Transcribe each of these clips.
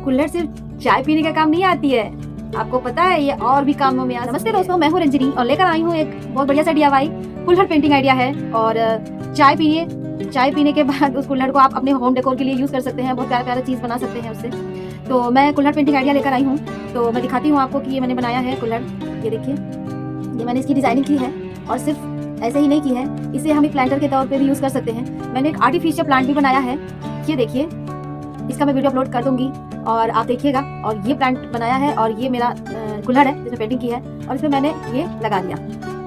कुल्हड़ सिर्फ चाय पीने का काम नहीं आती है, आपको पता है ये और भी कामों में। नमस्ते दोस्तों, मैं हूँ रंजनी और लेकर आई हूँ एक बहुत बढ़िया सा DIY कुल्हड़ पेंटिंग आइडिया है। और चाय पीने के बाद उस कुल्हड़ को आप अपने होम डेकोर के लिए यूज कर सकते हैं, बहुत प्यारा प्यारा चीज बना सकते हैं उससे। तो मैं कुल्हड़ पेंटिंग आइडिया लेकर आई हूँ, तो मैं दिखाती हूँ आपको कि ये मैंने बनाया है कुल्हड़। ये देखिए, ये मैंने इसकी डिजाइनिंग की है और सिर्फ ऐसे ही नहीं की है, इसे हम एक प्लांटर के तौर पे भी यूज कर सकते हैं। मैंने एक आर्टिफिशियल प्लांट भी बनाया है, ये देखिए, इसका मैं वीडियो अपलोड कर दूंगी और आप देखिएगा। और ये प्लांट बनाया है और ये मेरा कुल्हड़ है जिसमें पेंटिंग की है और इसमें मैंने ये लगा दिया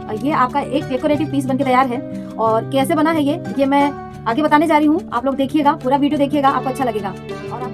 और ये आपका एक डेकोरेटिव पीस बनके तैयार है। और कैसे बना है ये मैं आगे बताने जा रही हूँ, आप लोग देखिएगा, पूरा वीडियो देखिएगा, आपको अच्छा लगेगा। और आप